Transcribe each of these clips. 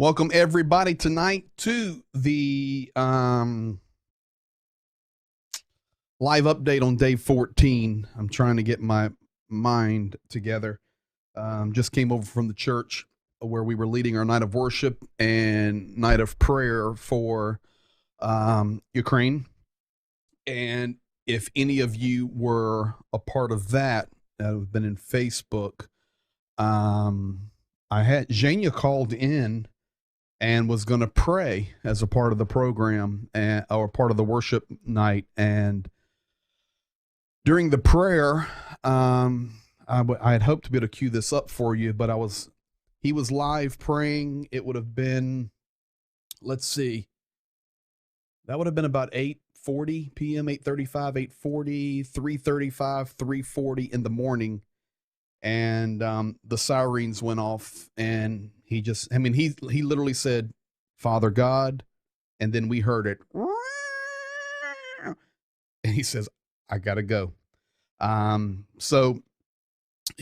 Welcome everybody tonight to the live update on day 14. I'm trying to get my mind together. Just came over from the church where we were leading our night of worship and night of prayer for Ukraine. And if any of you were a part of that have been in Facebook, I had Zhenya called in and was going to pray as a part of the program or part of the worship night. And during the prayer, I had hoped to be able to cue this up for you, but he was live praying. It would have been, let's see, that would have been about 8:40 p.m., 8:35, 8:40, 3:35, 3:40 in the morning. And the sirens went off, and he literally said, "Father God," and then we heard it, and he says, "I gotta go." So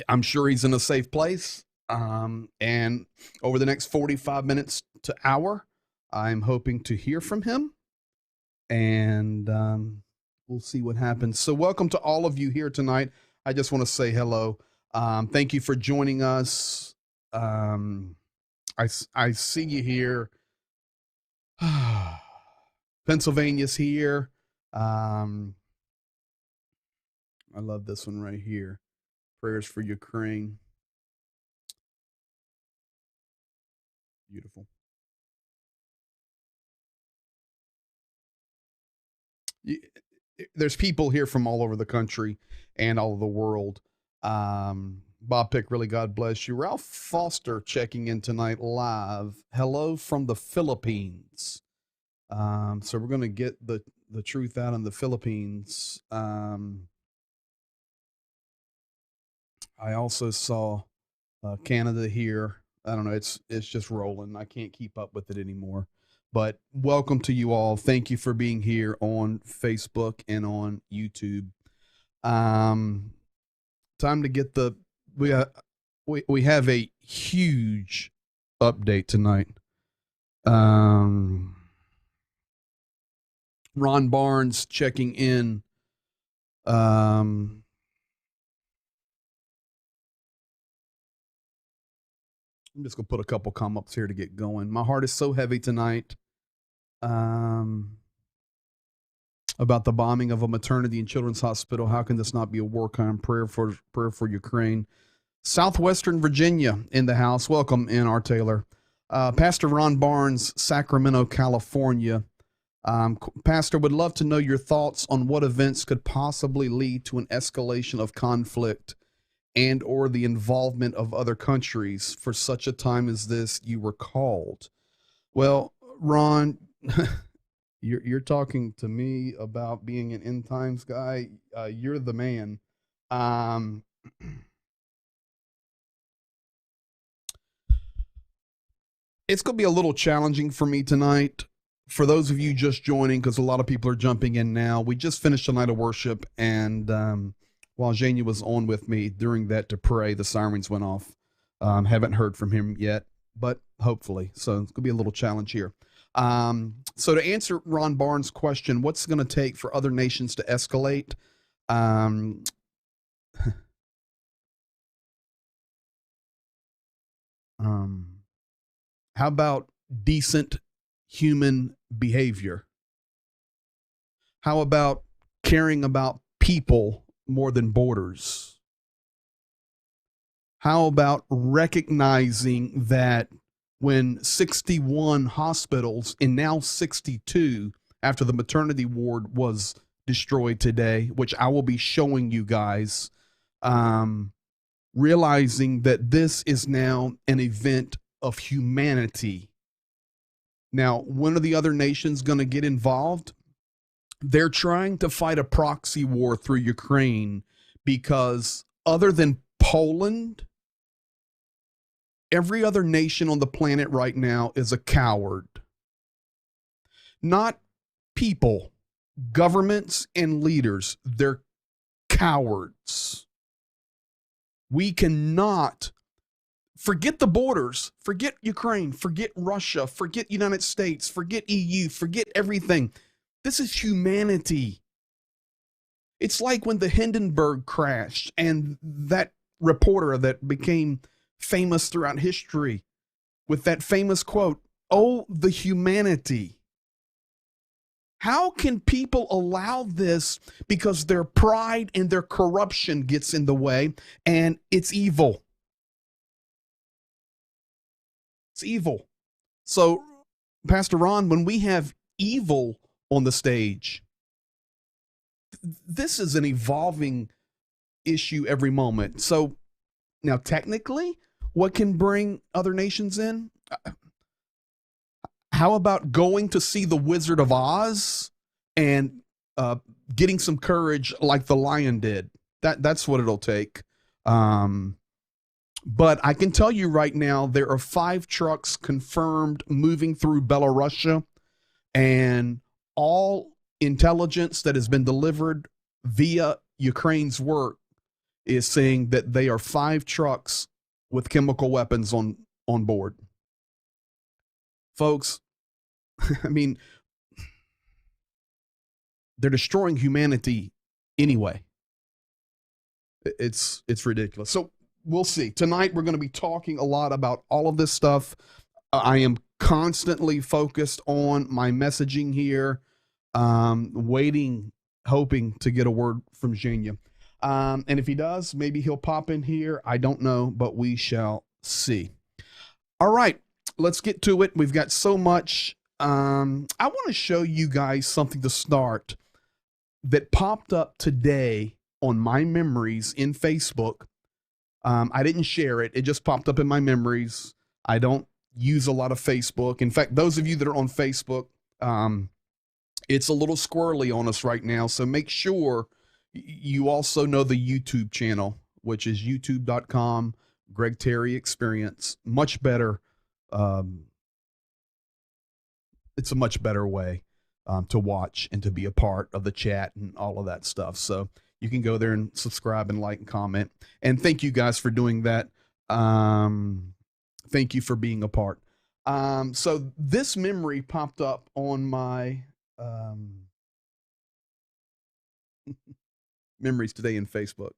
I'm sure he's in a safe place. And over the next 45 minutes to hour, I'm hoping to hear from him, and we'll see what happens. So welcome to all of you here tonight. I just want to say hello. Thank you for joining us. I see you here. Pennsylvania's here. I love this one right here. Prayers for Ukraine. Beautiful. There's people here from all over the country and all over the world. Bob Pick, really, God bless you. Ralph Foster checking in tonight live. Hello from the Philippines. So we're going to get the truth out in the Philippines. I also saw Canada here. I don't know. It's just rolling. I can't keep up with it anymore. But welcome to you all. Thank you for being here on Facebook and on YouTube. Time to get we have a huge update tonight. Ron Barnes checking in. I'm just gonna put a couple comments here to get going. My heart is so heavy tonight. About the bombing of a maternity and children's hospital. How can this not be a war crime? Prayer for Ukraine. Southwestern Virginia in the house. Welcome in, R. Taylor. Pastor Ron Barnes, Sacramento, California. Pastor, would love to know your thoughts on what events could possibly lead to an escalation of conflict and or the involvement of other countries for such a time as this you were called. Well, Ron, you're talking to me about being an end times guy. You're the man. It's going to be a little challenging for me tonight. For those of you just joining, because a lot of people are jumping in now, we just finished a night of worship, and while Zhenya was on with me during that to pray, the sirens went off. Haven't heard from him yet, but hopefully. So it's going to be a little challenge here. So to answer Ron Barnes' question, what's it going to take for other nations to escalate? How about decent human behavior? How about caring about people more than borders? How about recognizing that when 61 hospitals and now 62 after the maternity ward was destroyed today, which I will be showing you guys, realizing that this is now an event of humanity. Now, when are the other nations going to get involved? They're trying to fight a proxy war through Ukraine because other than Poland, every other nation on the planet right now is a coward. Not people, governments and leaders. They're cowards. We cannot Forget the borders, forget Ukraine, forget Russia, forget United States, forget EU, forget everything. This is humanity. It's like when the Hindenburg crashed and that reporter that became famous throughout history with that famous quote, "Oh, the humanity." How can people allow this? Because their pride and their corruption gets in the way, and it's evil. It's evil. So, Pastor Ron, when we have evil on the stage, this is an evolving issue every moment. So, now technically, what can bring other nations in? How about going to see the Wizard of Oz and getting some courage like the lion did? That's what it'll take. But I can tell you right now, there are 5 trucks confirmed moving through Belarusia, and all intelligence that has been delivered via Ukraine's work is saying that they are 5 trucks with chemical weapons on board. Folks, I mean, they're destroying humanity anyway. It's ridiculous. So we'll see. Tonight we're going to be talking a lot about all of this stuff. I am constantly focused on my messaging here, waiting, hoping to get a word from Zhenya. And if he does, maybe he'll pop in here. I don't know, but we shall see. All right, let's get to it. We've got so much. I want to show you guys something to start that popped up today on my memories in Facebook. I didn't share it. It just popped up in my memories. I don't use a lot of Facebook. In fact, those of you that are on Facebook, it's a little squirrely on us right now. So make sure you also know the YouTube channel, which is youtube.com, Greg Terry Experience. Much better. It's a much better way to watch and to be a part of the chat and all of that stuff. So you can go there and subscribe and like and comment. And thank you guys for doing that. Thank you for being a part. So this memory popped up on my memories today in Facebook.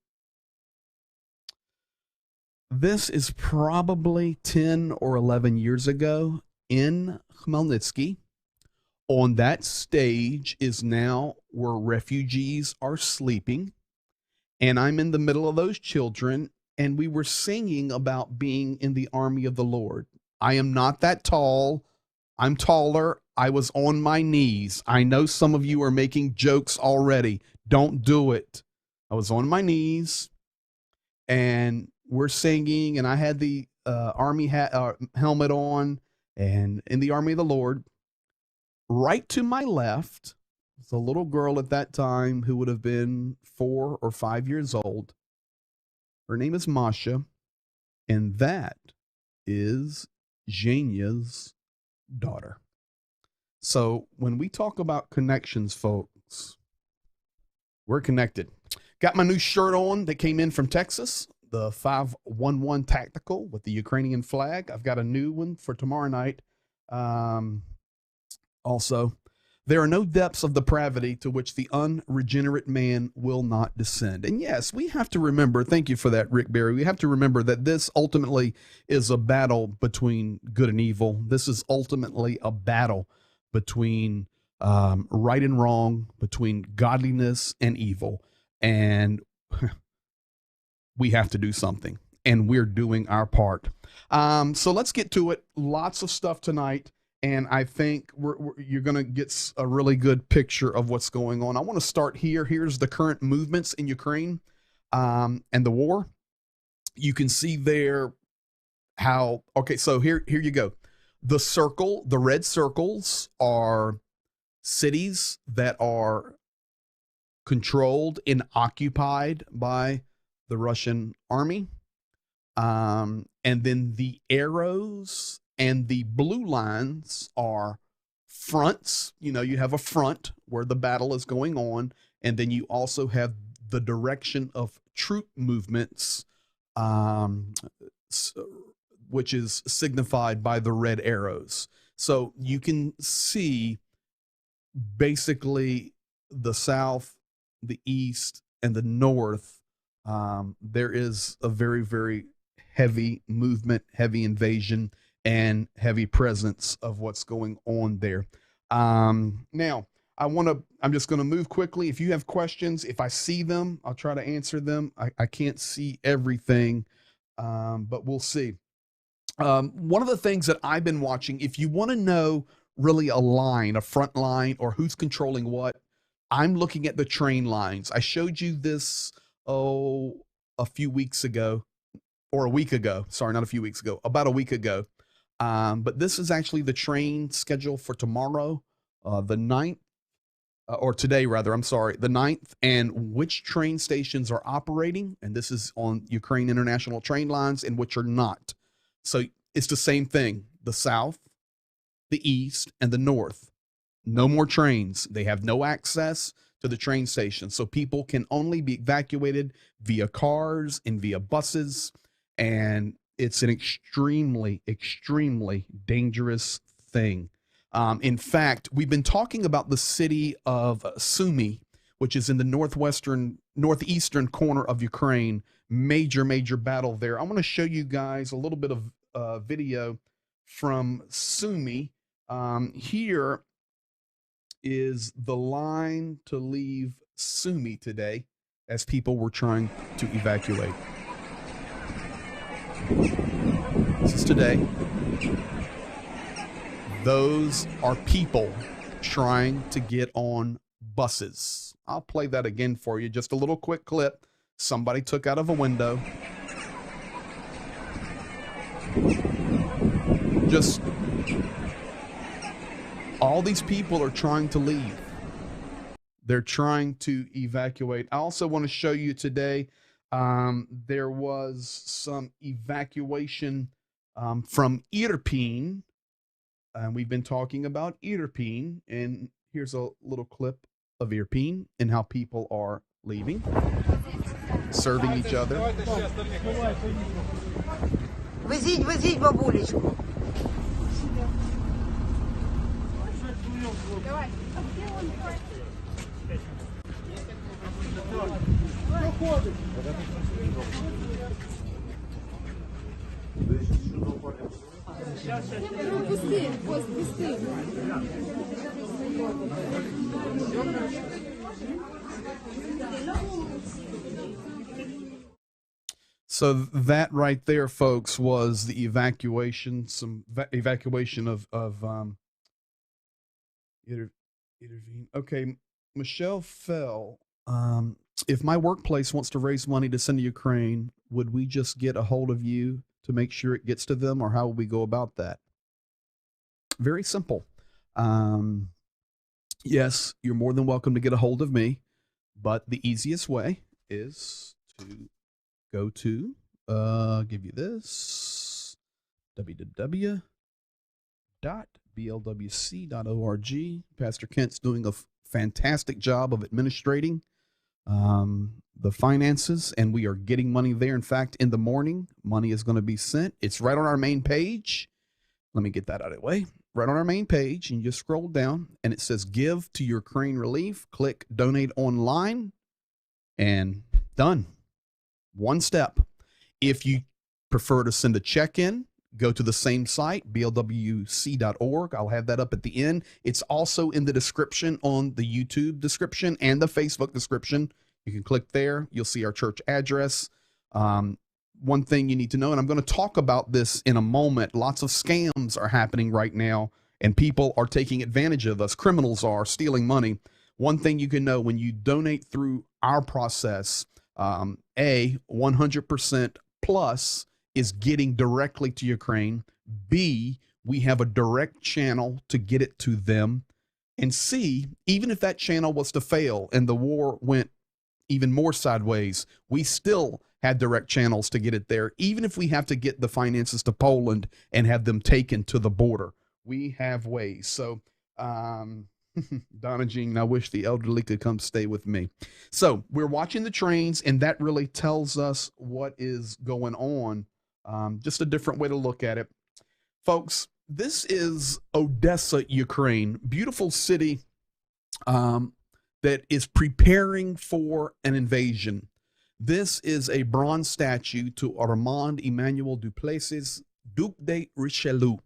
This is probably 10 or 11 years ago in Khmelnytsky. On that stage is now where refugees are sleeping. And I'm in the middle of those children, and we were singing about being in the army of the Lord. I am not that tall. I'm taller. I was on my knees. I know some of you are making jokes already. Don't do it. I was on my knees, and we're singing, and I had the army helmet on, and in the army of the Lord. Right to my left was a little girl at that time who would have been 4 or 5 years old. Her name is Masha, and that is Zhenya's daughter. So when we talk about connections, folks, we're connected. Got my new shirt on that came in from Texas, the 511 Tactical with the Ukrainian flag. I've got a new one for tomorrow night. Also, there are no depths of depravity to which the unregenerate man will not descend. And yes, we have to remember, thank you for that, Rick Berry, we have to remember that this ultimately is a battle between good and evil. This is ultimately a battle between right and wrong, between godliness and evil. And we have to do something, and we're doing our part. So let's get to it. Lots of stuff tonight. And I think you're going to get a really good picture of what's going on. I want to start here. Here's the current movements in Ukraine and the war. You can see there how, okay, so here you go. The red circles are cities that are controlled and occupied by the Russian army. And then the arrows and the blue lines are fronts. You know, you have a front where the battle is going on, and then you also have the direction of troop movements which is signified by the red arrows. So you can see basically the south, the east, and the north. There is a very, very heavy movement, heavy invasion, and heavy presence of what's going on there. Now, I'm just going to move quickly. If you have questions, if I see them, I'll try to answer them. I can't see everything, but we'll see. One of the things that I've been watching, if you want to know really a line, a front line, or who's controlling what, I'm looking at the train lines. I showed you this, a few weeks ago, or a week ago. Sorry, not a few weeks ago, about a week ago. But this is actually the train schedule for tomorrow, the 9th, or today rather, I'm sorry, the 9th, and which train stations are operating. And this is on Ukraine International Train Lines and which are not. So it's the same thing, the south, the east, and the north. No more trains. They have no access to the train station. So people can only be evacuated via cars and via buses. And it's an extremely, extremely dangerous thing. In fact, we've been talking about the city of Sumy, which is in the northeastern corner of Ukraine. Major battle there. I want to show you guys a little bit of video from Sumy. Here is the line to leave Sumy today as people were trying to evacuate. This is today. Those are people trying to get on buses. I'll play that again for you. Just a little quick clip. Somebody took out of a window. Just all these people are trying to leave. They're trying to evacuate. I also want to show you today, there was some evacuation from Irpin. We've been talking about Irpin, and here's a little clip of Irpin and how people are leaving, serving each other. Везіть бабулечку. So that right there, folks, was the evacuation. Evacuation of intervene. Okay, Michelle Fell. If my workplace wants to raise money to send to Ukraine, would we just get a hold of you to make sure it gets to them, or how will we go about that? Very simple. Yes, you're more than welcome to get a hold of me, but the easiest way is to go to, give you this, www.blwc.org. Pastor Kent's doing a fantastic job of administrating the finances, and we are getting money there. In fact, in the morning, money is going to be sent. It's right on our main page. Let me get that out of the way. Right on our main page, and you just scroll down, and it says Give to Ukraine Relief. Click Donate Online, and done. One step. If you prefer to send a check in, go to the same site, blwc.org. I'll have that up at the end. It's also in the description on the YouTube description and the Facebook description. You can click there. You'll see our church address. One thing you need to know, and I'm going to talk about this in a moment, lots of scams are happening right now, and people are taking advantage of us. Criminals are stealing money. One thing you can know, when you donate through our process, 100% plus is getting directly to Ukraine. B, we have a direct channel to get it to them. And C, even if that channel was to fail and the war went even more sideways, we still had direct channels to get it there. Even if we have to get the finances to Poland and have them taken to the border, we have ways. So, Donna Jean, I wish the elderly could come stay with me. So we're watching the trains, and that really tells us what is going on Just a different way to look at it. Folks, this is Odessa, Ukraine. Beautiful city um, that is preparing for an invasion. This is a bronze statue to Armand Emmanuel Duplessis, Duc de Richelieu,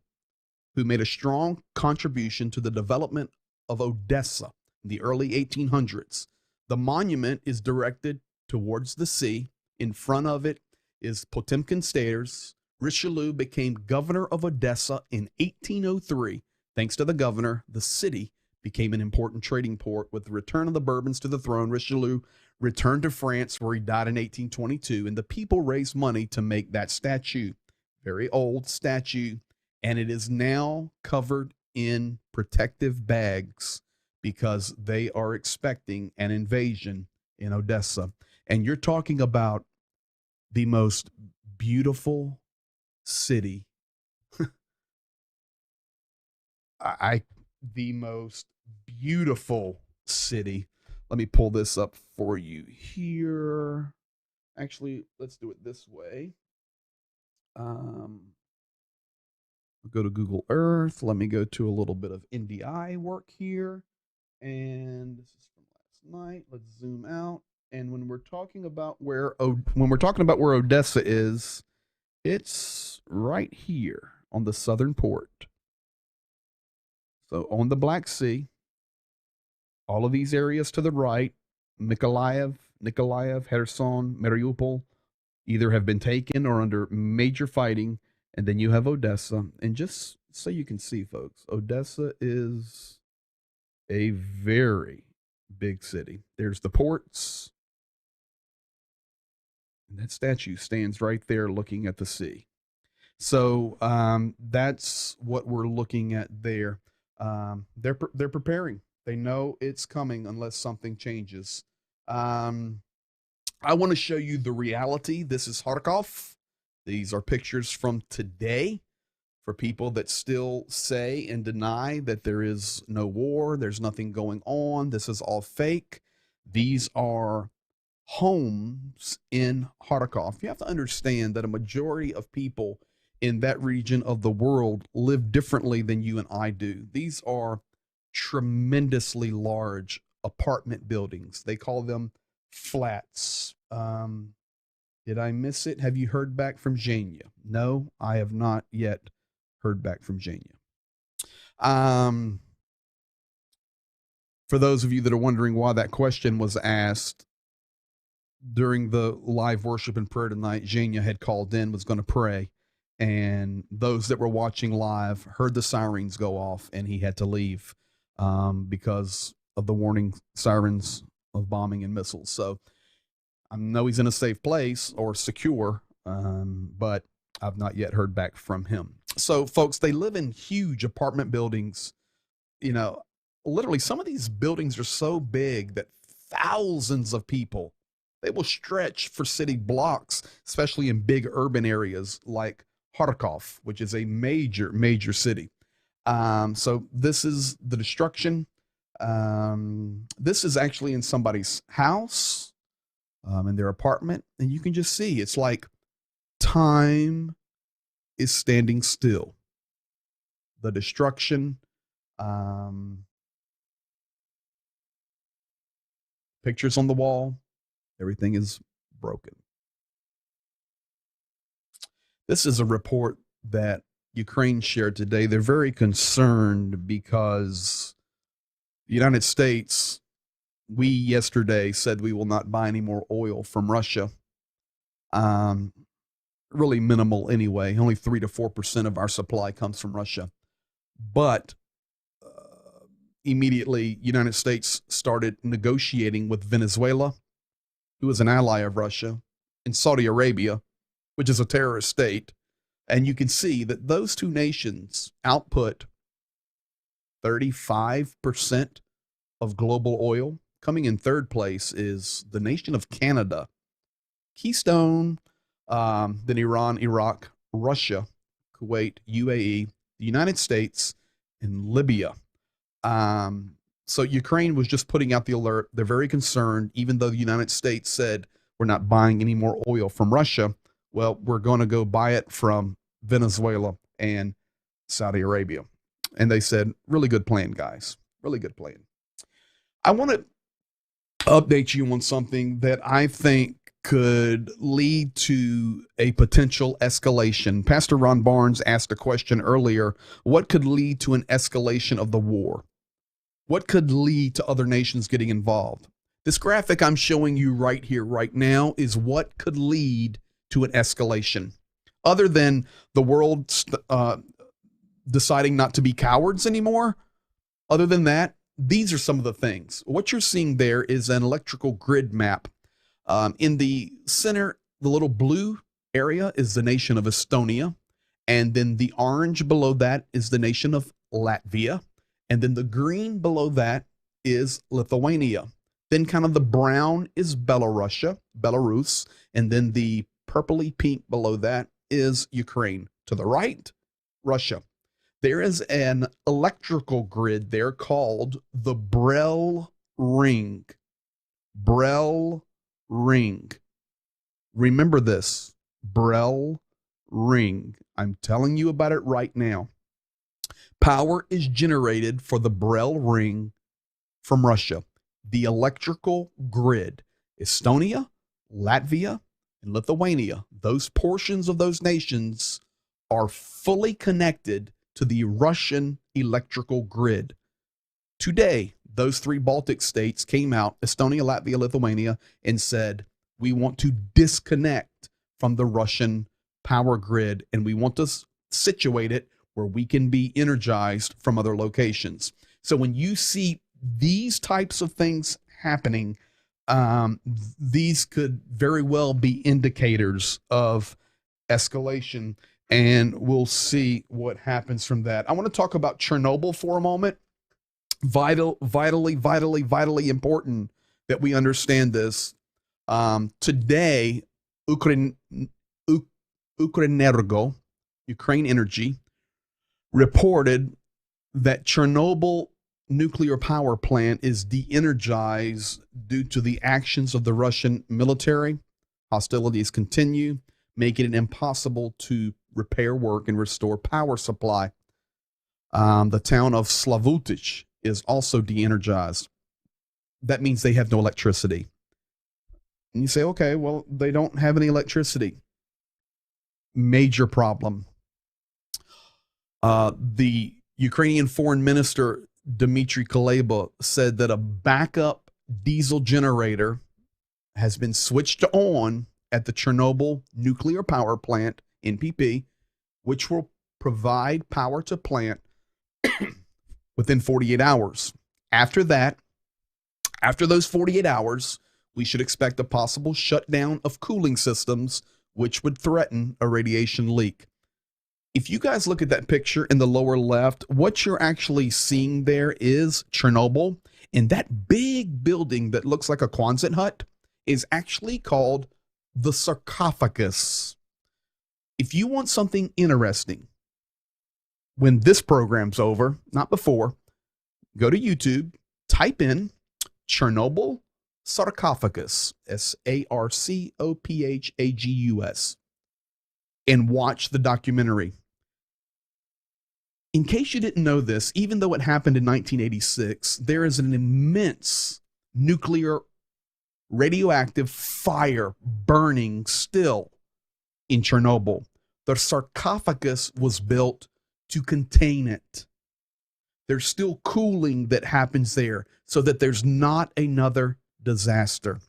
who made a strong contribution to the development of Odessa in the early 1800s. The monument is directed towards the sea. In front of it is Potemkin Stairs. Richelieu became governor of Odessa in 1803. Thanks to the governor, the city became an important trading port. With the return of the Bourbons to the throne, Richelieu returned to France, where he died in 1822, and the people raised money to make that statue. Very old statue, and it is now covered in protective bags because they are expecting an invasion in Odessa. And you're talking about the most beautiful city. The most beautiful city. Let me pull this up for you here. Actually, let's do it this way. Go to Google Earth. Let me go to a little bit of NDI work here. And this is from last night. Let's zoom out. And when we're talking about where Odessa is, it's right here on the southern port. So on the Black Sea, all of these areas to the right, Mykolaiv, Kherson, Mariupol, either have been taken or under major fighting. And then you have Odessa. And just so you can see, folks, Odessa is a very big city. There's the ports. And that statue stands right there looking at the sea. So that's what we're looking at there. They're preparing. They know it's coming unless something changes. I want to show you the reality. This is Kharkov. These are pictures from today for people that still say and deny that there is no war, there's nothing going on, this is all fake. These are homes in Kharkov. You have to understand that a majority of people in that region of the world live differently than you and I do. These are tremendously large apartment buildings. They call them flats. Did I miss it? Have you heard back from Zhenya? No, I have not yet heard back from Zhenya. For those of you that are wondering why that question was asked, during the live worship and prayer tonight, Zhenya had called in, was going to pray, and those that were watching live heard the sirens go off, and he had to leave because of the warning sirens of bombing and missiles. So I know he's in a safe place or secure, but I've not yet heard back from him. So, folks, they live in huge apartment buildings. You know, literally, some of these buildings are so big that thousands of people, they will stretch for city blocks, especially in big urban areas like Kharkov, which is a major, major city. So this is the destruction. This is actually in somebody's house, in their apartment, and you can just see it's like time is standing still. The destruction, pictures on the wall, everything is broken. This is a report that Ukraine shared today. They're very concerned because the United States, we yesterday said we will not buy any more oil from Russia. Really minimal anyway. Only 3 to 4% of our supply comes from Russia. But immediately, United States started negotiating with Venezuela, who is an ally of Russia, and Saudi Arabia, which is a terrorist state. And you can see that those two nations output 35% of global oil. Coming in third place is the nation of Canada, Keystone, then Iran, Iraq, Russia, Kuwait, UAE, the United States, and Libya. So Ukraine was just putting out the alert. They're very concerned, even though the United States said we're not buying any more oil from Russia. Well, we're going to go buy it from Venezuela and Saudi Arabia. And they said, really good plan, guys. Really good plan. I want to update you on something that I think could lead to a potential escalation. Pastor Ron Barnes asked a question earlier. What could lead to an escalation of the war? What could lead to other nations getting involved? This graphic I'm showing you right here, right now, is what could lead to an escalation. Other than the world deciding not to be cowards anymore, other than that, these are some of the things. What you're seeing there is an electrical grid map. In the center, the little blue area is the nation of Estonia. And then the orange below that is the nation of Latvia. And then the green below that is Lithuania. Then kind of the brown is Belarus. And then the purpley pink below that is Ukraine. To the right, Russia. There is an electrical grid there called the Brel Ring. Brel Ring. Remember this, Brel Ring. I'm telling you about it right now. Power is generated for the Brel Ring from Russia. The electrical grid. Estonia, Latvia, and Lithuania, those portions of those nations are fully connected to the Russian electrical grid. Today, those three Baltic states came out, Estonia, Latvia, Lithuania, and said, we want to disconnect from the Russian power grid, and we want to situate it where we can be energized from other locations. So when you see these types of things happening, these could very well be indicators of escalation, and we'll see what happens from that. I want to talk about Chernobyl for a moment. Vitally important that we understand this. Today, Ukrenergo, Ukraine Energy, reported that Chernobyl nuclear power plant is de-energized due to the actions of the Russian military. Hostilities continue, making it impossible to repair work and restore power supply. The town of Slavutich is also de-energized. That means they have no electricity. And you say, okay, well, they don't have any electricity. Major problem. The Ukrainian foreign minister, Dmitry Kuleba, said that a backup diesel generator has been switched on at the Chernobyl nuclear power plant, NPP, which will provide power to plant within 48 hours. After that, after those 48 hours, we should expect a possible shutdown of cooling systems, which would threaten a radiation leak. If you guys look at that picture in the lower left, what you're actually seeing there is Chernobyl. And that big building that looks like a Quonset hut is actually called the sarcophagus. If you want something interesting, when this program's over, not before, go to YouTube, type in Chernobyl sarcophagus, sarcophagus, and watch the documentary. In case you didn't know this, even though it happened in 1986, there is an immense nuclear radioactive fire burning still in Chernobyl. The sarcophagus was built to contain it. There's still cooling that happens there so that there's not another disaster.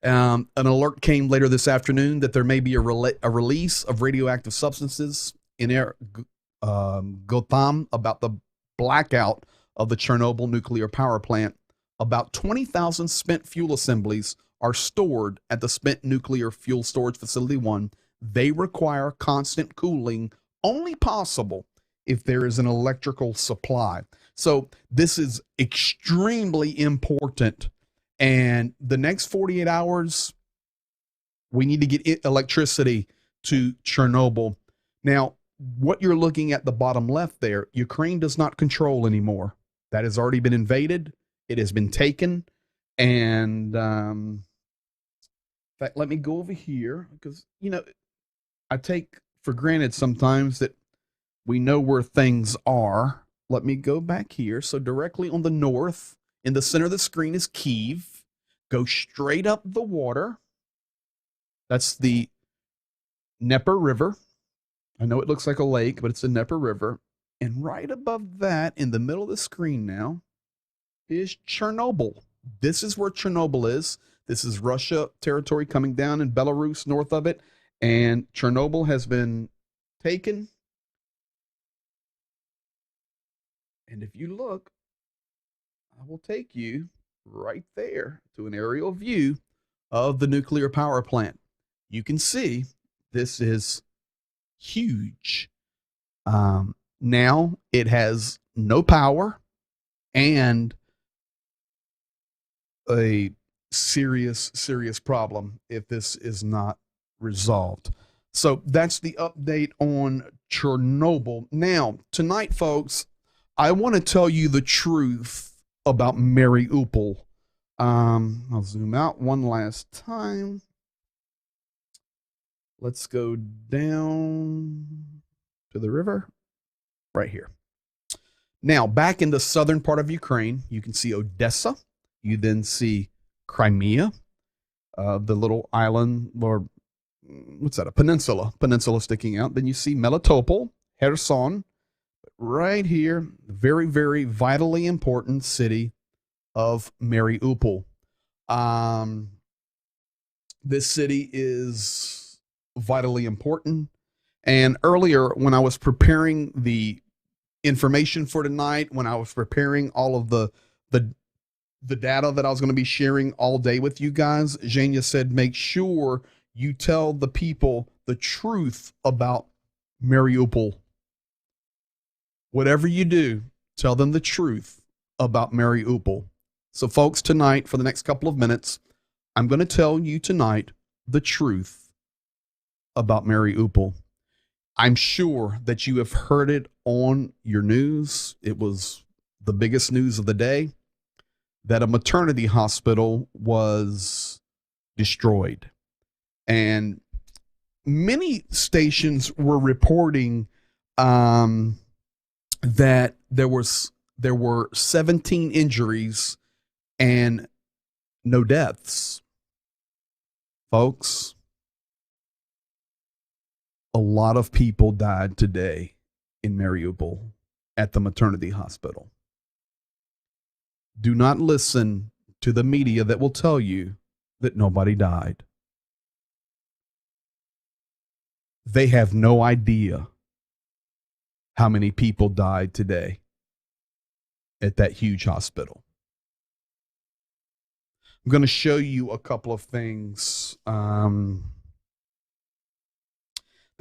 An alert came later this afternoon that there may be a release of radioactive substances in air Gotham about the blackout of the Chernobyl nuclear power plant. About 20,000 spent fuel assemblies are stored at the Spent Nuclear Fuel Storage Facility 1. They require constant cooling, only possible if there is an electrical supply. So this is extremely important. And the next 48 hours, we need to get electricity to Chernobyl. Now, what you're looking at the bottom left there, Ukraine does not control anymore. That has already been invaded. It has been taken. And fact, let me go over here because, I take for granted sometimes that we know where things are. Let me go back here. So, directly on the north, in the center of the screen is Kyiv. Go straight up the water. That's the Dnieper River. I know it looks like a lake, but it's the Dnieper River. And right above that, in the middle of the screen now, is Chernobyl. This is where Chernobyl is. This is Russia territory coming down in Belarus north of it. And Chernobyl has been taken. And if you look, I will take you right there to an aerial view of the nuclear power plant. You can see this is huge. Now it has no power and a serious problem if this is not resolved. So that's the update on Chernobyl. Now, tonight, folks, I want to tell you the truth about Mariupol. I'll zoom out one last time. Let's go down to the river right here. Now, back in the southern part of Ukraine, you can see Odessa. You then see Crimea, the little island, or what's that, a peninsula sticking out. Then you see Melitopol, Kherson, right here, very, very vitally important city of Mariupol. This city is vitally important. And earlier, when I was preparing the information for tonight, when I was preparing all of the data that I was going to be sharing all day with you guys, Zhenya said, make sure you tell the people the truth about Mariupol. Whatever you do, tell them the truth about Mariupol. So, folks, tonight, for the next couple of minutes, I'm going to tell you tonight the truth about Mariupol. I'm sure that you have heard it on your news. It was the biggest news of the day that a maternity hospital was destroyed. And many stations were reporting that there were 17 injuries and no deaths. Folks, a lot of people died today in Mariupol at the maternity hospital. Do not listen to the media that will tell you that nobody died. They have no idea how many people died today at that huge hospital. I'm going to show you a couple of things. The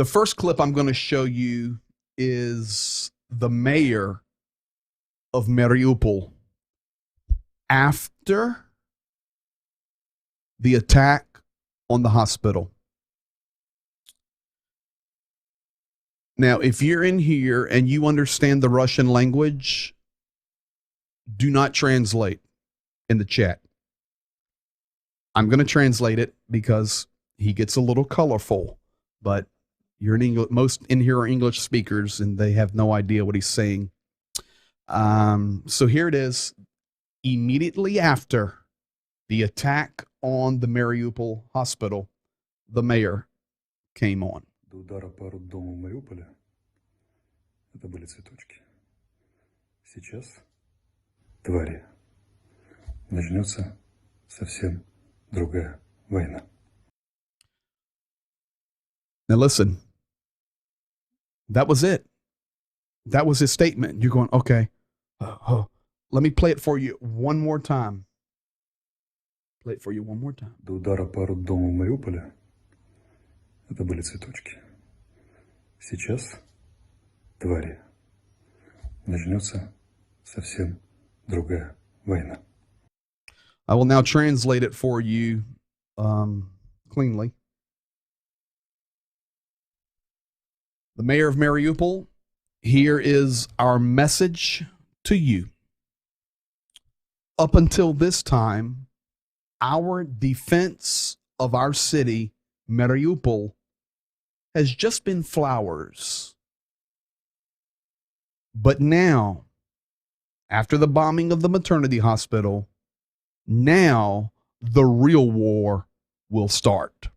first clip I'm going to show you is the mayor of Mariupol after the attack on the hospital. Now, if you're in here and you understand the Russian language, do not translate in the chat. I'm going to translate it because he gets a little colorful, but you're in English. Most in here are English speakers and they have no idea what he's saying. So here it is. Immediately after the attack on the Mariupol hospital, the mayor came on. До удара по роддому в Мариуполе это были цветочки. Сейчас, твари, начнется совсем другая война. Now listen, that was it. That was his statement. You're going, okay, let me play it for you one more time. Play it for you one more time. До удара по роддому в Мариуполе это были цветочки. Сейчас, твари, начнется совсем другая война. I will now translate it for you cleanly. The mayor of Mariupol, here is our message to you. Up until this time, our defense of our city, Mariupol, has just been flowers. But now, after the bombing of the maternity hospital, now the real war will start.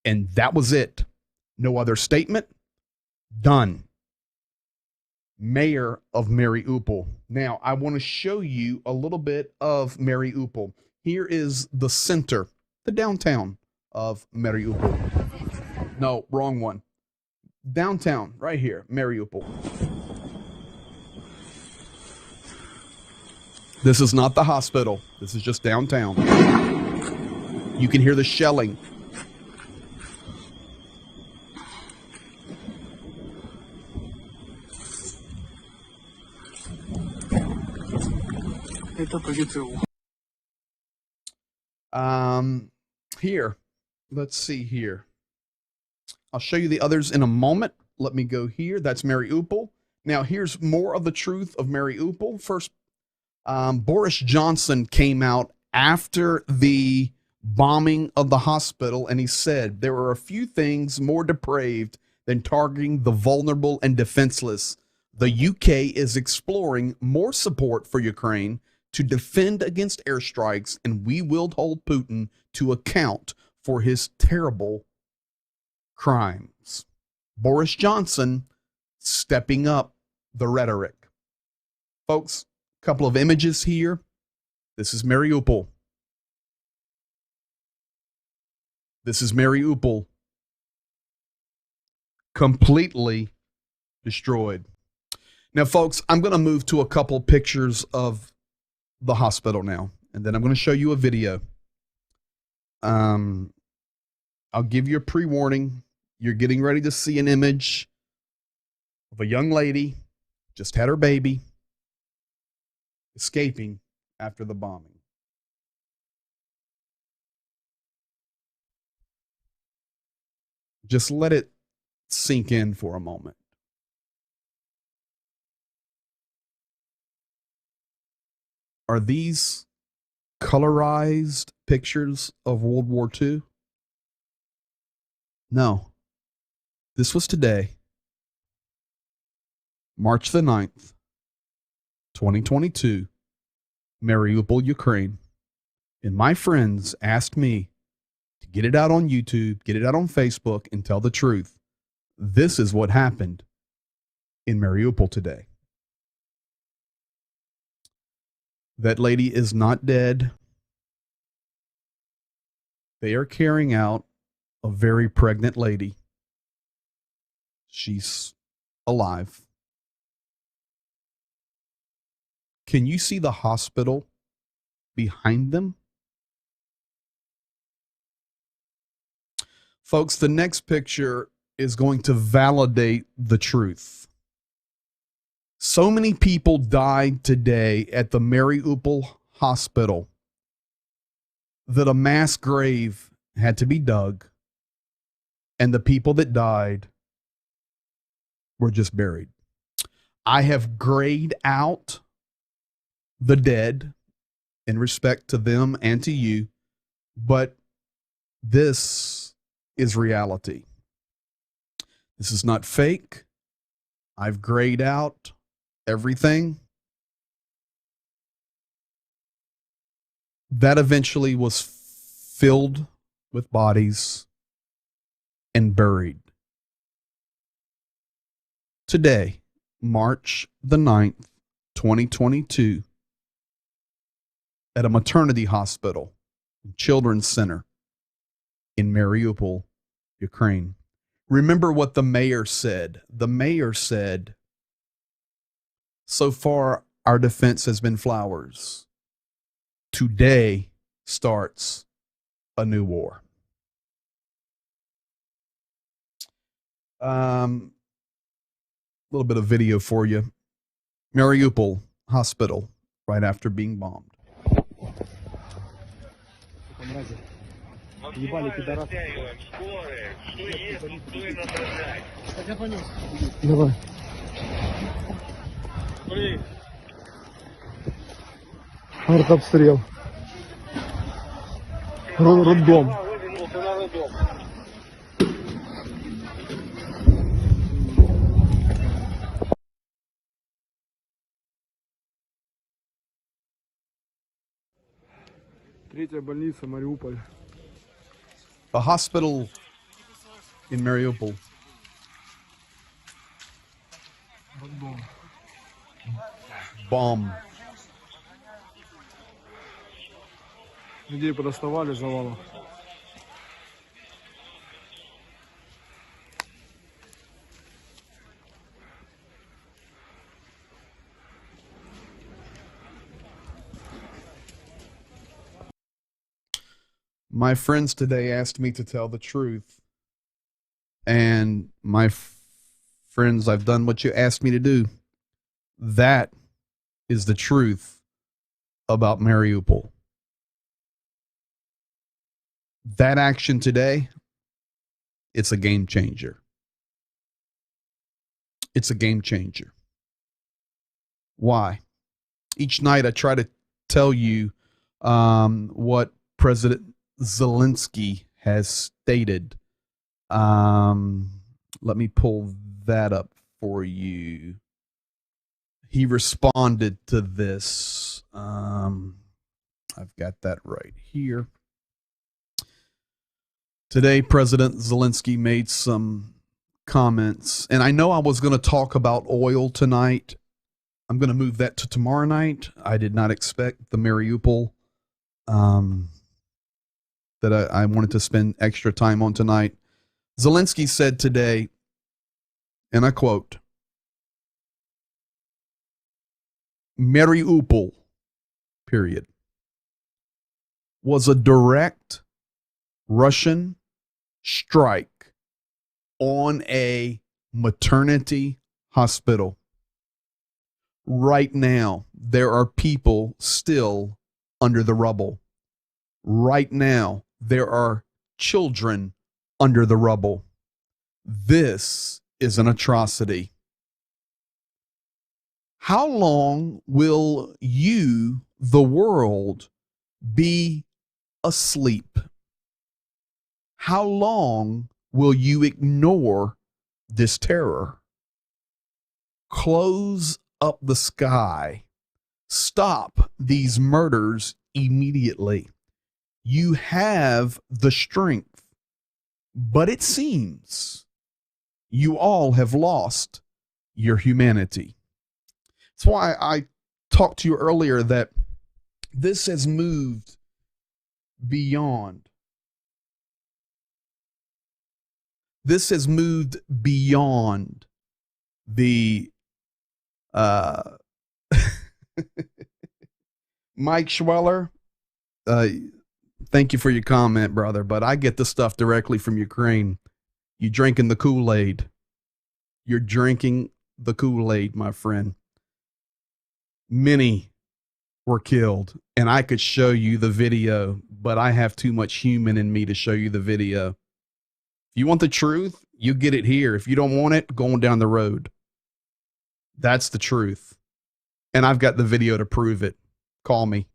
And that was it. No other statement. Done. Mayor of Mariupol. Now, I want to show you a little bit of Mariupol. Here is the center, the downtown of Mariupol. No, wrong one. Downtown, right here, Mariupol. This is not the hospital. This is just downtown. You can hear the shelling. Here, let's see here. I'll show you the others in a moment. Let me go here. That's Mariupol. Now, here's more of the truth of Mariupol. First, Boris Johnson came out after the bombing of the hospital, and he said there are a few things more depraved than targeting the vulnerable and defenseless. The UK is exploring more support for Ukraine to defend against airstrikes, and we will hold Putin to account for his terrible crimes. Boris Johnson stepping up the rhetoric. Folks, a couple of images here. This is Mariupol. This is Mariupol. Completely destroyed. Now, folks, I'm going to move to a couple pictures of the hospital now, and then I'm going to show you a video. I'll give you a pre-warning. You're getting ready to see an image of a young lady, just had her baby, escaping after the bombing. Just let it sink in for a moment. Are these colorized pictures of World War II? No. This was today, March the 9th, 2022, Mariupol, Ukraine. And my friends asked me to get it out on YouTube, get it out on Facebook, and tell the truth. This is what happened in Mariupol today. That lady is not dead. They are carrying out a very pregnant lady. She's alive. Can you see the hospital behind them? Folks, the next picture is going to validate the truth. So many people died today at the Mariupol hospital that a mass grave had to be dug, and the people that died were just buried. I have grayed out the dead in respect to them and to you, but this is reality. This is not fake. I've grayed out everything. That eventually was filled with bodies and buried. Today, March the 9th, 2022, at a maternity hospital, children's center in Mariupol, Ukraine. Remember what the mayor said. The mayor said, so far, our defense has been flowers. Today starts a new war. A little bit of video for you. Mariupol hospital right after being bombed. Давай. Артобстрел. Роддом. Третья больница, Мариуполь. The hospital in Mariupol. Роддом. Bomb. Людей подоставали завалов. My friends today asked me to tell the truth. And my friends, I've done what you asked me to do. That is the truth about Mariupol. That action today, it's a game changer. It's a game changer. Why? Each night I try to tell you what President Zelensky has stated. Let me pull that up for you. He responded to this. I've got that right here. Today, President Zelensky made some comments, and I know I was going to talk about oil tonight. I'm going to move that to tomorrow night. I did not expect the Mariupol that I wanted to spend extra time on tonight. Zelensky said today, and I quote, Mariupol, period, was a direct Russian strike on a maternity hospital. Right now, there are people still under the rubble. Right now, there are children under the rubble. This is an atrocity. How long will you, the world, be asleep? How long will you ignore this terror? Close up the sky. Stop these murders immediately. You have the strength, but it seems you all have lost your humanity. That's why I talked to you earlier that this has moved beyond. This has moved beyond the Mike Schweller, thank you for your comment, brother, but I get the stuff directly from Ukraine. You drinking the Kool-Aid. You're drinking the Kool-Aid, my friend. Many were killed, and I could show you the video, but I have too much human in me to show you the video. If you want the truth, you get it here. If you don't want it, go on down the road. That's the truth. And I've got the video to prove it. Call me.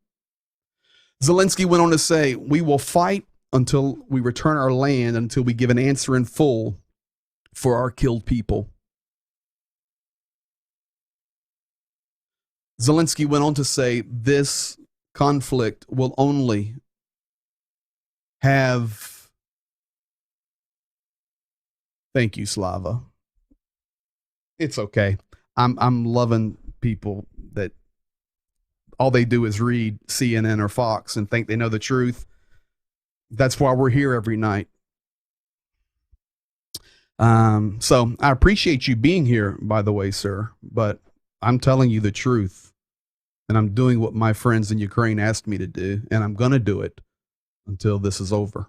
Zelensky went on to say, we will fight until we return our land, until we give an answer in full for our killed people. Zelensky went on to say this conflict will only have, thank you, Slava. It's okay. I'm loving people that all they do is read CNN or Fox and think they know the truth. That's why we're here every night. So I appreciate you being here, by the way, sir, but I'm telling you the truth, and I'm doing what my friends in Ukraine asked me to do, and I'm going to do it until this is over.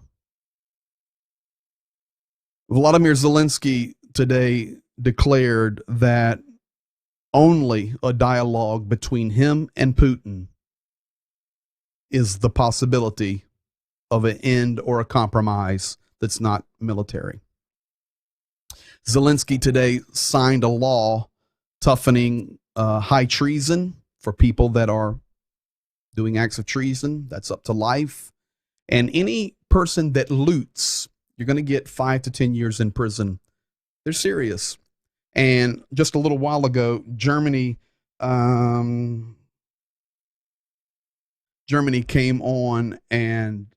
Volodymyr Zelensky today declared that only a dialogue between him and Putin is the possibility of an end or a compromise that's not military. Zelensky today signed a law toughening high treason for people that are doing acts of treason. That's up to life. And any person that loots, you're going to get 5 to 10 years in prison. They're serious. And just a little while ago, Germany came on and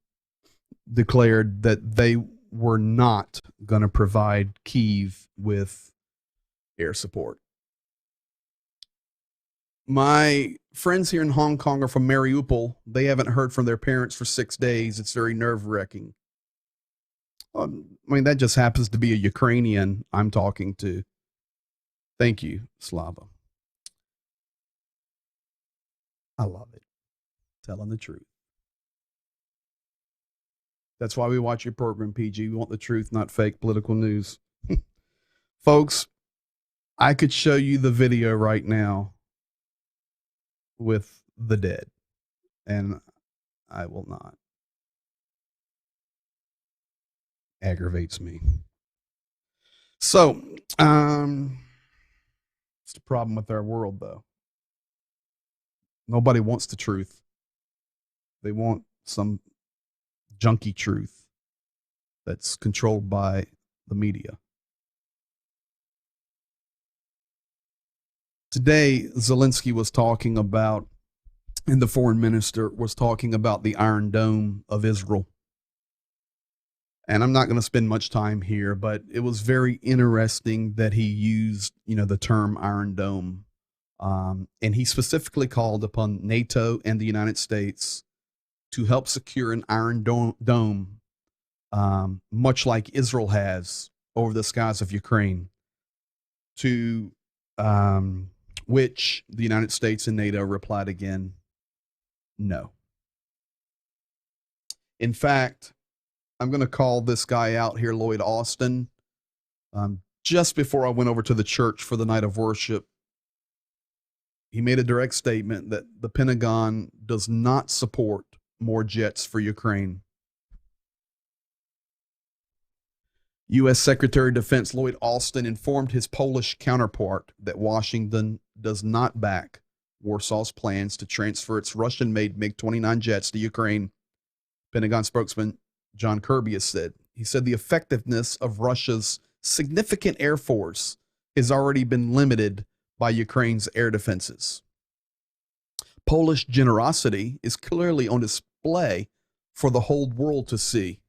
declared that they were not going to provide Kyiv with air support. My friends here in Hong Kong are from Mariupol. They haven't heard from their parents for 6 days. It's very nerve-wracking. I mean, that just happens to be a Ukrainian I'm talking to. Thank you, Slava. I love it. Telling the truth. That's why we watch your program, PG. We want the truth, not fake political news. Folks, I could show you the video right now with the dead, and I will not. Aggravates me. So, it's the problem with our world, though. Nobody wants the truth. They want some junky truth that's controlled by the media. Today, Zelensky was talking about, and the foreign minister was talking about the Iron Dome of Israel. And I'm not going to spend much time here, but it was very interesting that he used, the term Iron Dome. And he specifically called upon NATO and the United States to help secure an Iron Dome, much like Israel has over the skies of Ukraine, to which the United States and NATO replied again, no. In fact, I'm going to call this guy out here, Lloyd Austin. Just before I went over to the church for the night of worship, he made a direct statement that the Pentagon does not support more jets for Ukraine. U.S. Secretary of Defense Lloyd Austin informed his Polish counterpart that Washington does not back Warsaw's plans to transfer its Russian-made MiG-29 jets to Ukraine. Pentagon spokesman John Kirby has said. He said the effectiveness of Russia's significant air force has already been limited by Ukraine's air defenses. Polish generosity is clearly on display for the whole world to see.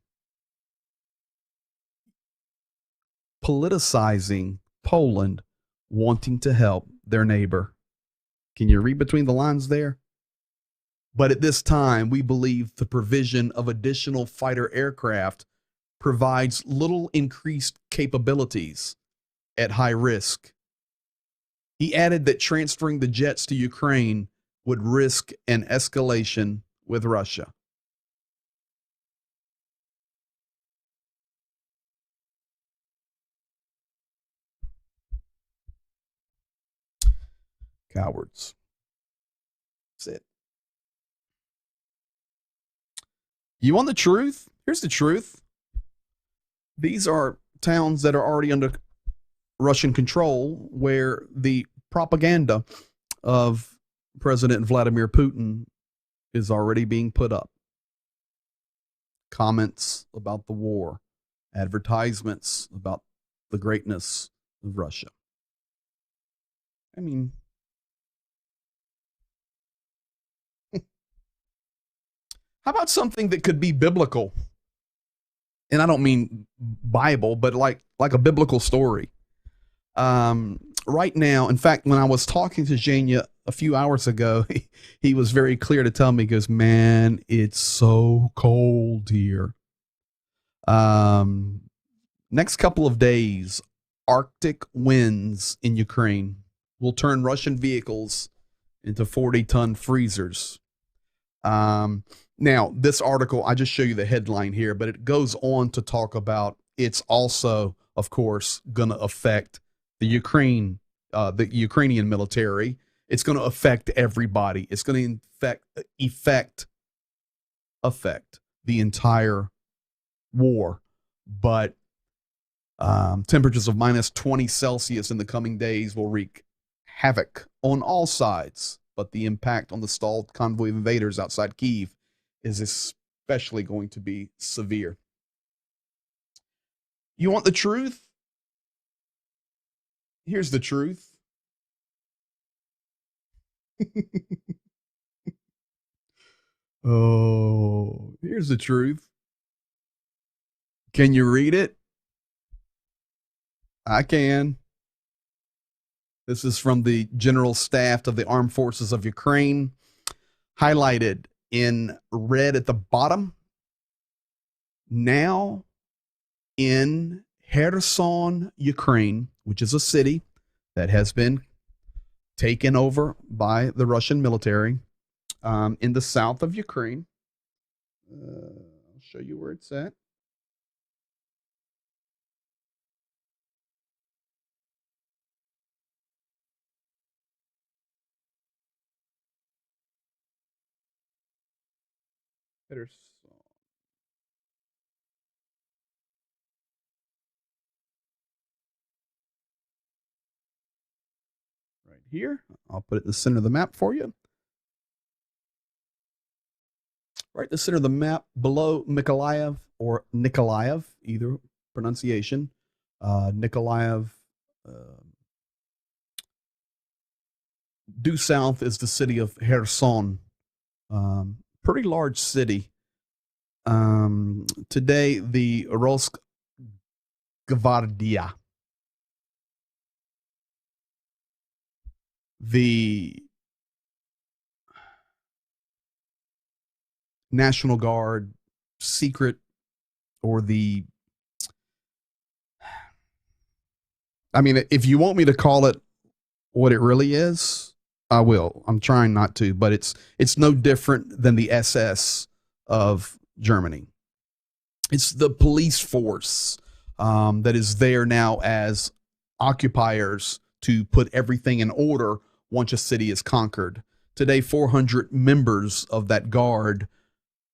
Politicizing Poland wanting to help their neighbor. Can you read between the lines there? But at this time, we believe the provision of additional fighter aircraft provides little increased capabilities at high risk. He added that transferring the jets to Ukraine would risk an escalation with Russia. Cowards. That's it. You want the truth? Here's the truth. These are towns that are already under Russian control, where the propaganda of President Vladimir Putin is already being put up. Comments about the war, advertisements about the greatness of Russia. I mean, how about something that could be biblical? And I don't mean Bible, but like a biblical story. Right now, in fact, when I was talking to Jania a few hours ago, he was very clear to tell me, he goes, man, it's so cold here. Next couple of days, Arctic winds in Ukraine will turn Russian vehicles into 40-ton freezers. Now, this article, I just show you the headline here, but it goes on to talk about it's also, of course, going to affect the Ukrainian military. It's going to affect everybody. It's going to affect the entire war. But temperatures of minus 20 Celsius in the coming days will wreak havoc on all sides. But the impact on the stalled convoy of invaders outside Kyiv is especially going to be severe. You want the truth? Here's the truth. Oh, here's the truth. Can you read it? I can. This is from the General Staff of the Armed Forces of Ukraine, highlighted in red at the bottom. Now in Kherson, Ukraine, which is a city that has been taken over by the Russian military, in the south of Ukraine. I'll show you where it's at. Right here. I'll put it in the center of the map for you. Right in the center of the map below Mykolaiv, or Nikolaev, either pronunciation. Nikolaev. Due south is the city of Kherson. Pretty large city. Today, the Roskgvardia, the National Guard, secret, or the, I mean, if you want me to call it what it really is, I will. I'm trying not to, but it's no different than the SS of Germany. It's the police force that is there now as occupiers to put everything in order once a city is conquered. Today, 400 members of that guard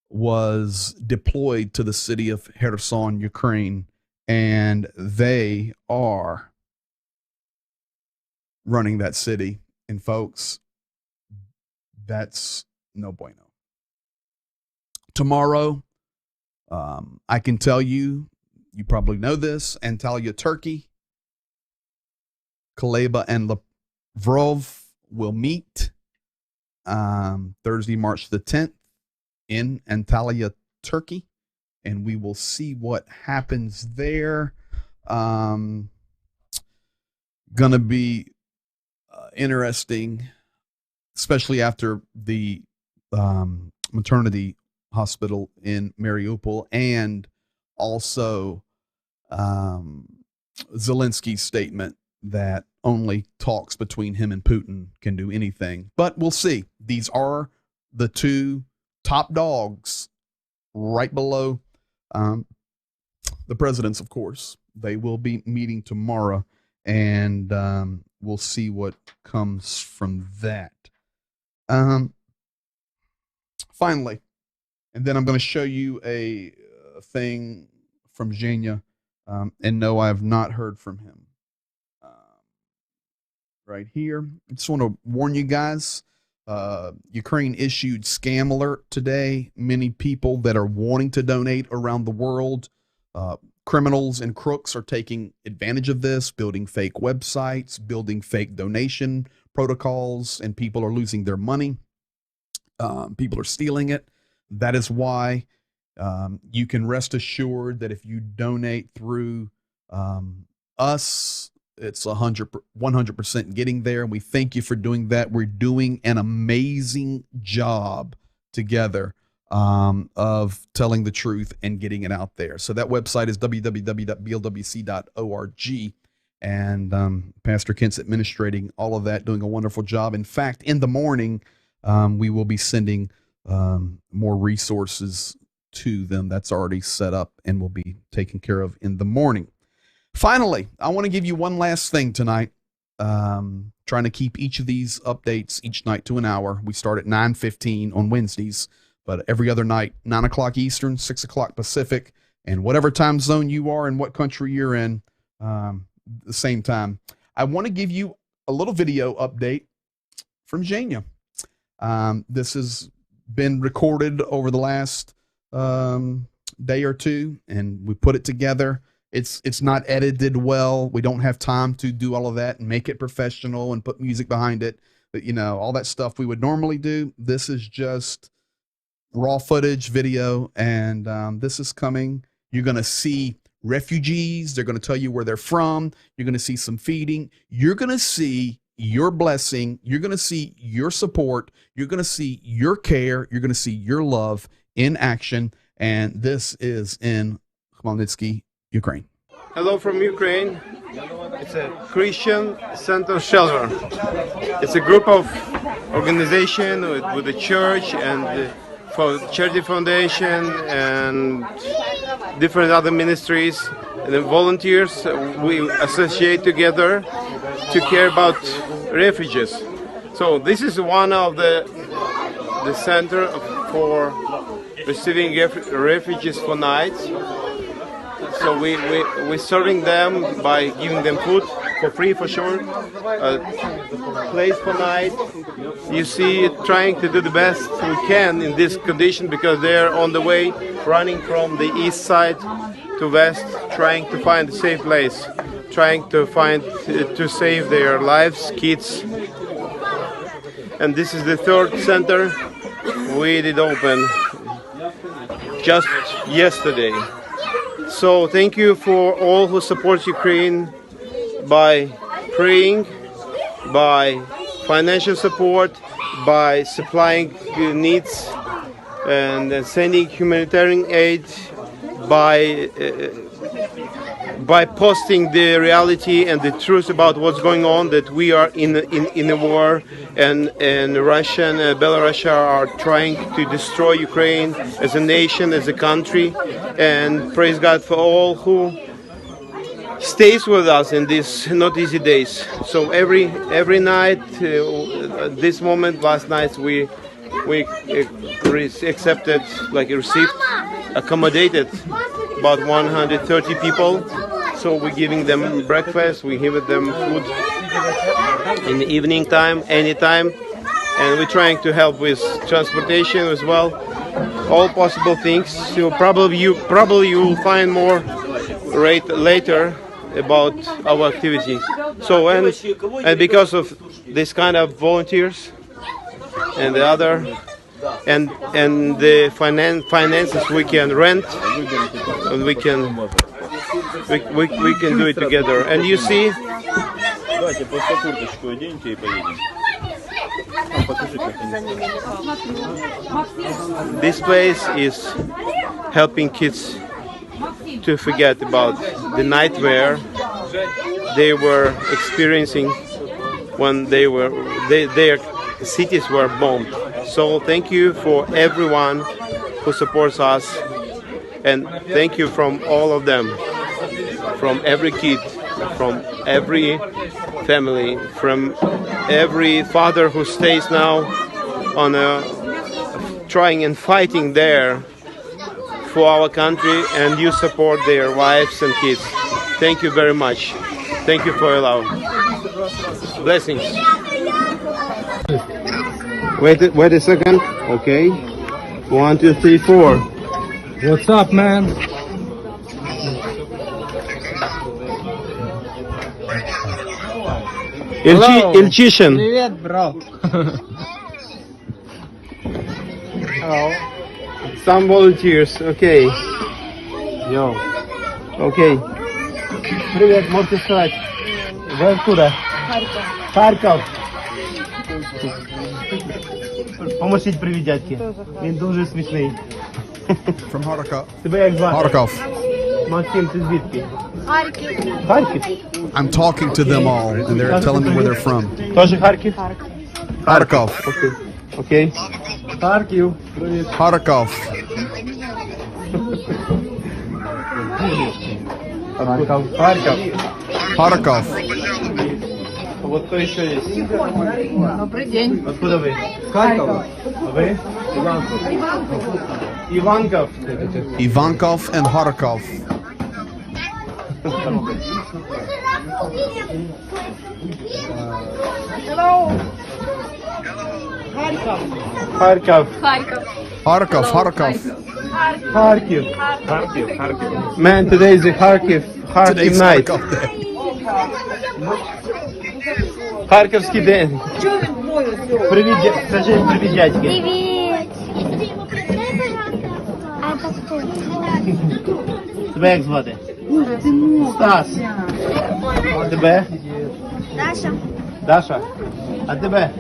was deployed to the city of Kherson, Ukraine, and they are running that city. And folks, that's no bueno. Tomorrow, I can tell you, you probably know this, Antalya, Turkey, Kuleba and Lavrov will meet Thursday, March the 10th in Antalya, Turkey, and we will see what happens there. Gonna be interesting, especially after the maternity hospital in Mariupol, and also Zelensky's statement that only talks between him and Putin can do anything. But we'll see. These are the two top dogs right below the presidents, of course. They will be meeting tomorrow, and we'll see what comes from that. Finally, and then I'm going to show you a thing from Zhenya, and no, I have not heard from him. Right here, I just want to warn you guys, Ukraine issued scam alert today. Many people that are wanting to donate around the world, criminals and crooks are taking advantage of this, building fake websites, building fake donation protocols, and people are losing their money. People are stealing it. That is why you can rest assured that if you donate through us, it's 100% getting there. And we thank you for doing that. We're doing an amazing job together of telling the truth and getting it out there. So that website is www.blwc.org. And Pastor Kent's administrating all of that, doing a wonderful job. In fact, in the morning, we will be sending more resources to them. That's already set up and will be taken care of in the morning. Finally, I want to give you one last thing tonight. Trying to keep each of these updates each night to an hour. We start at 9:15 on Wednesdays, but every other night, 9 o'clock Eastern, 6 o'clock Pacific, and whatever time zone you are and what country you're in, the same time. I want to give you a little video update from Zhenya. This has been recorded over the last day or two, and we put it together. It's not edited well. We don't have time to do all of that and make it professional and put music behind it. But all that stuff we would normally do. This is just raw footage, video, and this is coming. You're gonna see refugees. They're gonna tell you where they're from. You're gonna see some feeding. You're gonna see your blessing. You're gonna see your support. You're gonna see your care. You're gonna see your love in action. And this is in Khmelnytsky, Ukraine. Hello from Ukraine. It's a Christian Center Shelter. It's a group of organization with the church and for charity foundation and different other ministries and the volunteers. We associate together to care about refugees. So this is one of the center for receiving refugees for nights. So we're serving them by giving them food for free, for sure, place for night. You see, trying to do the best we can in this condition because they're on the way, running from the east side to west, trying to find a safe place, trying to to save their lives, kids. And this is the third center we did open just yesterday. So thank you for all who support Ukraine by praying, by financial support, by supplying needs and sending humanitarian aid, by posting the reality and the truth about what's going on, that we are in a war and Russia and Belarus are trying to destroy Ukraine as a nation, as a country. And praise God for all who stays with us in these not easy days. So every night, this moment, last night, we accepted, received, accommodated about 130 people. So we're giving them breakfast, we give them food in the evening time, anytime, and we're trying to help with transportation as well, all possible things. So probably you will find more later about our activities. So and because of this kind of volunteers and the other and the finances we can rent and we can do it together. And you see, this place is helping kids to forget about the nightmare they were experiencing when their cities were bombed. So thank you for everyone who supports us, and thank you from all of them, from every kid, from every family, from every father who stays now on trying and fighting there for our country, and you support their wives and kids. Thank you very much. Thank you for your love. Blessings. Wait a second. Okay. 1, 2, 3, 4. What's up, man? Ilchishin. Привет, bro. Hello. Some volunteers. Okay. Yo. Okay. Привет, можете сказать. Вы откуда? Харьков. Поможіть привіт, дядьки. Він дуже смішний. From Kharkov. Тебе як звати? Kharkov. Максим, ти звідки? Харьков. Харків? I'm talking to them all, and they're telling me where they're from. Теж Харків? Kharkov. Окей. Харків. Kharkov. Харків. Kharkov. Вот кто еще есть? Добрый день. Откуда вы? Харькова. А вы? Иванков. Ivankov and Kharkov. Харьков. Kharkov. Kharkov. Kharkiv. Man, today is a Kharkiv Today's night. Kharkov Day. Харківський день. Привіт, скажи привіт, дядьки. Привет. А это кто? Тебе як звати? Стас. А тебе? Даша. Даша. А тебе?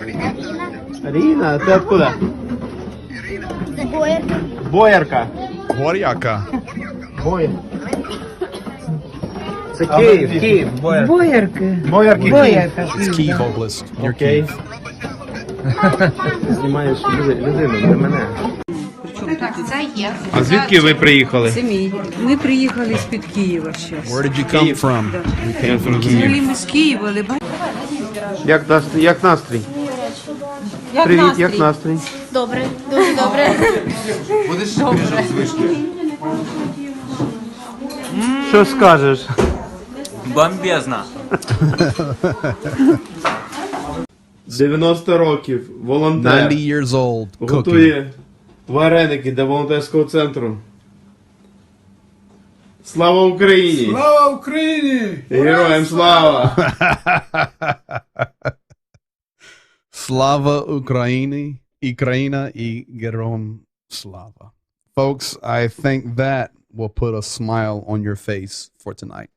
Ріна. А ти откуда? Боярка. Боярка. Горяка. Бояр. Це Київ. Боярки. Боярки. It's Kyiv Oblast. Near Окей. Kyiv. Знімаєш людину, не мене. Так, це є. А звідки ви приїхали? Це мій. Ми приїхали з-під Києва щось. Where did you come from? We came from Взагалі Kyiv. ми з Києва, але Як настрій? Привіт, як настрій? Добре, дуже добре. Що скажеш? Бомбезно. 90 років, волонтер. 90 years old. Cooking. Готує вареники для волонтерського центру. Слава Україні! Слава Україні! Героям слава! Slava Ukraini, Ukraina и Gerom Slava. Folks, I think that will put a smile on your face for tonight.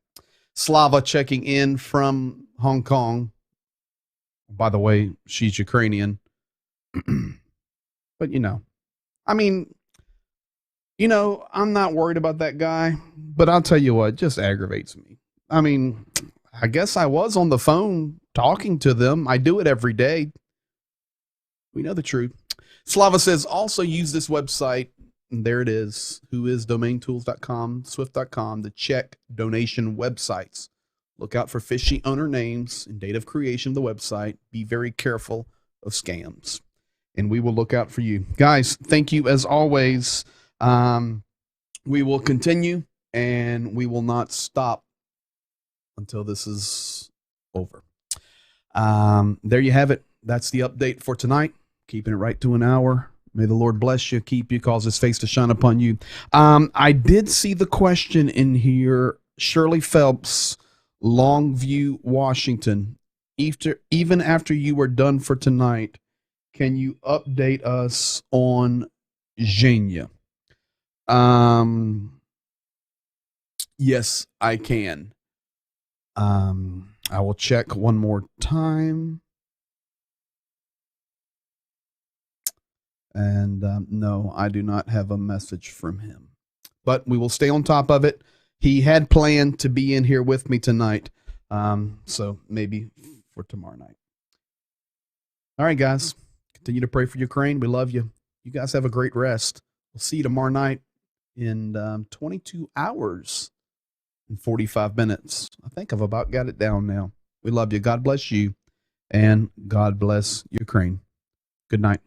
Slava checking in from Hong Kong. By the way, she's Ukrainian. But I'm not worried about that guy, but I'll tell you what, it just aggravates me. I mean, I guess I was on the phone talking to them. I do it every day. We know the truth. Slava says also use this website. And there it is. Whoisdomaintools.com, swift.com to check donation websites. Look out for fishy owner names and date of creation of the website. Be very careful of scams. And we will look out for you. Guys, thank you as always. We will continue and we will not stop until this is over. There you have it. That's the update for tonight. Keeping it right to an hour. May the Lord bless you, keep you, cause his face to shine upon you. I did see the question in here. Shirley Phelps, Longview, Washington. Even after you were done for tonight, can you update us on Zhenya? Yes, I can. I will check one more time. And no, I do not have a message from him. But we will stay on top of it. He had planned to be in here with me tonight. So maybe for tomorrow night. All right, guys. Continue to pray for Ukraine. We love you. You guys have a great rest. We'll see you tomorrow night in 22 hours and 45 minutes. I think I've about got it down now. We love you. God bless you. And God bless Ukraine. Good night.